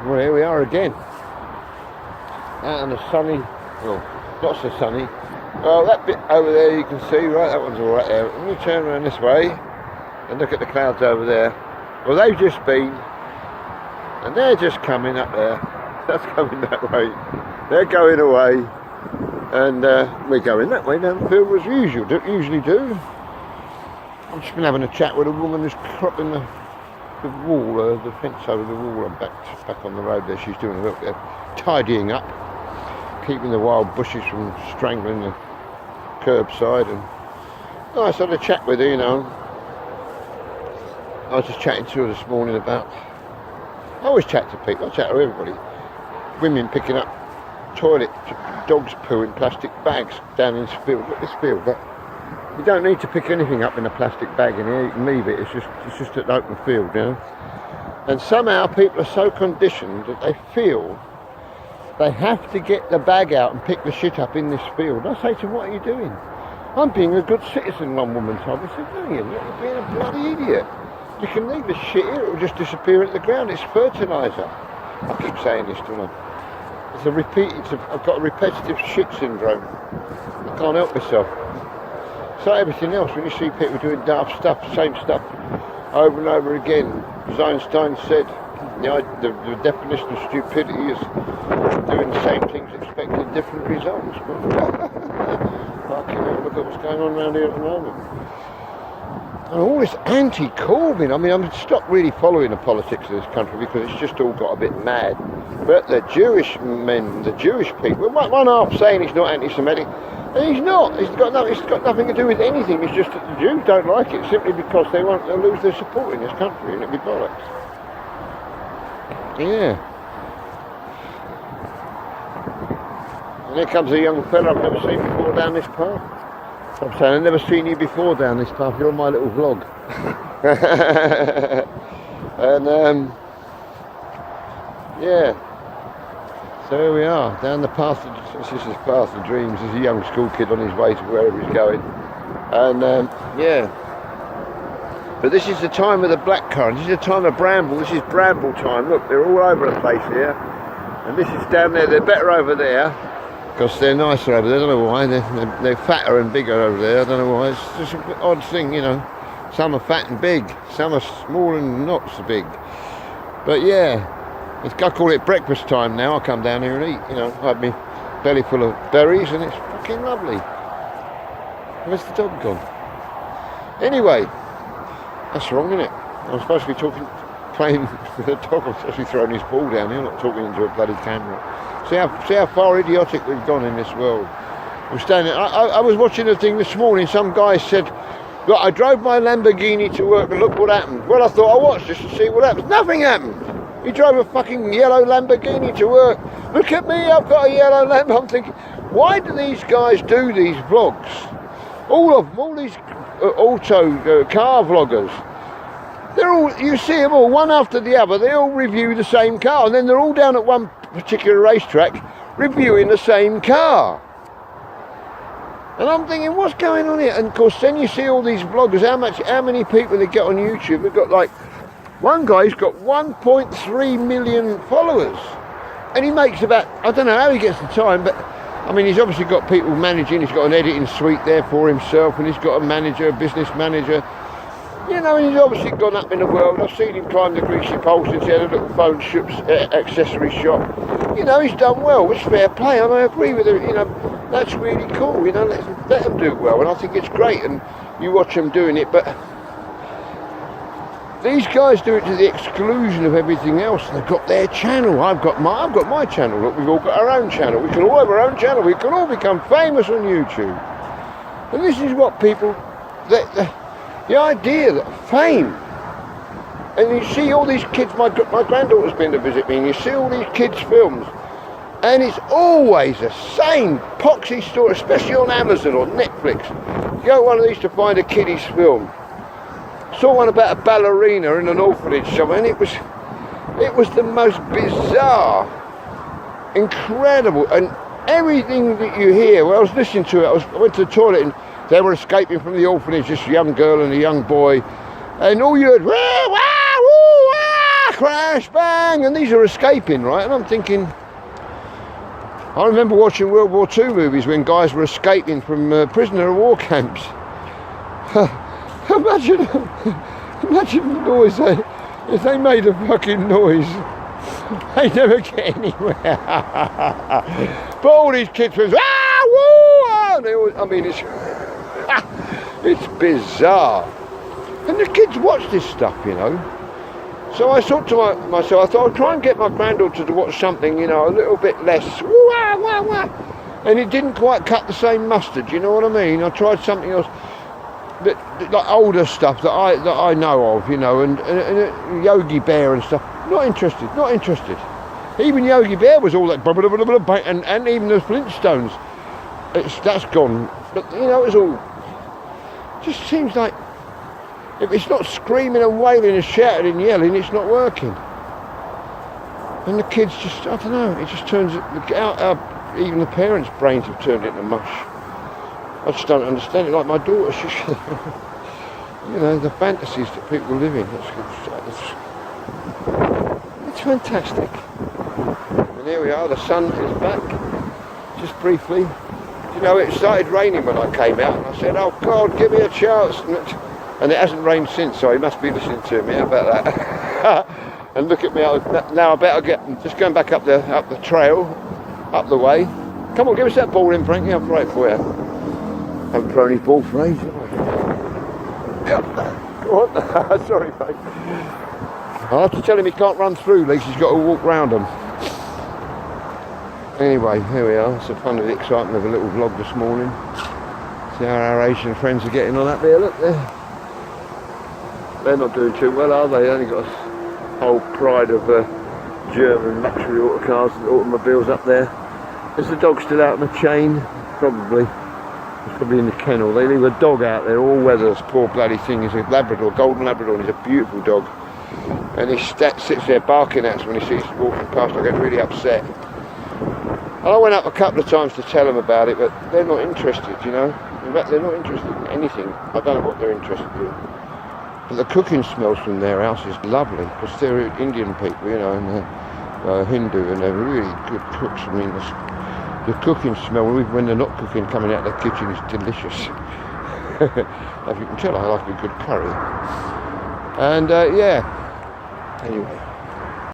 Well, here we are again. Out on the sunny, well, not so sunny. Well, that bit over there you can see, right, that one's alright there. When you turn around this way and look at the clouds over there, well, they've just been, and they're just coming up there. That's coming that way. They're going away, and we're going that way down the field as usually do. I've just been having a chat with a woman who's cropping the wall, the fence over the wall, and back on the road there. She's doing a little bit of tidying up, keeping the wild bushes from strangling the curbside. And I had a chat with her, you know. I was just chatting to her this morning about, I always chat to people, I chat to everybody. Women picking up toilet, dogs poo in plastic bags down in this field. Look, this field, look. You don't need to pick anything up in a plastic bag in here, you can leave it, it's just an open field, you know. And somehow people are so conditioned that they feel they have to get the bag out and pick the shit up in this field. I say to them, what are you doing? I'm being a good citizen, one woman told me. I said, no, you're not, you're being a bloody idiot. You can leave the shit here, it will just disappear at the ground, it's fertiliser. I keep saying this to them. I've got a repetitive shit syndrome. I can't help myself. It's like everything else, when you see people doing daft stuff, same stuff, over and over again. As Einstein said, the definition of stupidity is doing the same things expecting different results. Fucking hell, look at what's going on around here at the moment. And all this anti-Corbyn, I mean, I'm stopped really following the politics of this country because it's just all got a bit mad. But the Jewish men, the Jewish people, one half saying he's not anti-Semitic, and he's not. It's got nothing to do with anything. It's just that the Jews don't like it simply because they want to lose their support in this country, and it'd be bollocks. Yeah. And here comes a young fella I've never seen before down this path. I'm saying I've never seen you before down this path. You're on my little vlog. And yeah. So here we are, down the path, this is the path of dreams. There's a young school kid on his way to wherever he's going. And yeah. But this is the time of the blackcurrant, this is the time of bramble, this is bramble time. Look, they're all over the place here. And this is down there, they're better over there, because they're nicer over there, I don't know why. They're fatter and bigger over there, I don't know why. It's just an odd thing, you know. Some are fat and big, some are small and not so big. But yeah. I call it breakfast time now. I come down here and eat, you know, I have my belly full of berries and it's fucking lovely. Where's the dog gone? Anyway, that's wrong, isn't it? I'm supposed to be playing with the dog. I'm supposed to be throwing his ball down here, not talking into a bloody camera. See how far idiotic we've gone in this world. I'm standing, I was watching a thing this morning, some guy said, look, I drove my Lamborghini to work and look what happened. Well, I thought I'll watch this to see what happens. Nothing happened. He drove a fucking yellow Lamborghini to work. Look at me, I've got a yellow Lamborghini. I'm thinking, why do these guys do these vlogs? All of them, all these car vloggers. They're all, you see them all, one after the other, they all review the same car. And then they're all down at one particular racetrack reviewing the same car. And I'm thinking, what's going on here? And of course, then you see all these vloggers, how many people they get on YouTube. They've got like, one guy's got 1.3 million followers, and he makes about, I don't know how he gets the time, but I mean, he's obviously got people managing, he's got an editing suite there for himself, and he's got a manager, a business manager, you know, and he's obviously gone up in the world. I've seen him climb the greasy pole since he had a little phone accessory shop. You know, he's done well, it's fair play, and I agree with him, you know, that's really cool, you know, let them do well, and I think it's great, and you watch them doing it, but these guys do it to the exclusion of everything else. They've got their channel. I've got my channel. Look, we've all got our own channel. We can all have our own channel. We can all become famous on YouTube. And this is what people, the idea that fame. And you see all these kids, my granddaughter's been to visit me, and you see all these kids' films. And it's always the same poxy story, especially on Amazon or Netflix. You go to one of these to find a kiddie's film. Saw one about a ballerina in an orphanage somewhere, and it was the most bizarre, incredible, and everything that you hear. Well, I was listening to it. I went to the toilet, and they were escaping from the orphanage. This young girl and a young boy, and all you heard, wah, wah, woo, wah, crash, bang, and these are escaping, right? And I'm thinking, I remember watching World War II movies when guys were escaping from prisoner of war camps. Imagine the noise if they made a fucking noise. They never get anywhere. But all these kids were, ah, woo, ah, and they always, I mean, it's bizarre. And the kids watch this stuff, you know. So I thought to myself, I thought I'd try and get my granddaughter to watch something, you know, a little bit less, woo, ah, wah, wah. And it didn't quite cut the same mustard, you know what I mean? I tried something else. Like older stuff that I know of, you know, and Yogi Bear and stuff. Not interested. Even Yogi Bear was all that, and even the Flintstones. That's gone. But you know, it's all. Just seems like if it's not screaming and wailing and shouting and yelling, it's not working. And the kids just, I don't know. It just turns out. Even the parents' brains have turned into mush. I just don't understand it. Like my daughter, she's, you know, the fantasies that people live in. It's fantastic. And here we are. The sun is back, just briefly. You know, it started raining when I came out, and I said, "Oh God, give me a chance." And it hasn't rained since, so he must be listening to me. How about that? And look at me now. I better just going back up the trail, up the way. Come on, give us that ball in, Frankie. I'll throw it for you. Haven't thrown his ball for ages, have I? Go on. Sorry, mate. I'll have to tell him he can't run through these, he's got to walk round them. Anyway, here we are. It's the fun of the excitement of a little vlog this morning. See how our Asian friends are getting on up there. Look there. They're not doing too well, are they? They only got a whole pride of German luxury automobiles up there. Is the dog still out on the chain? Probably. It's probably in the kennel. They leave a dog out there, all weathers, poor bloody thing. He's a Labrador, golden Labrador, and he's a beautiful dog. And he sits there barking at us when he sees us walking past. I get really upset. And I went up a couple of times to tell them about it, but they're not interested, you know. In fact, they're not interested in anything. I don't know what they're interested in. But the cooking smells from their house is lovely, because they're Indian people, you know, and they're Hindu, and they're really good cooks. I mean, the cooking smell, when they're not cooking, coming out of the kitchen is delicious. As you can tell, I like a good curry. And yeah, anyway.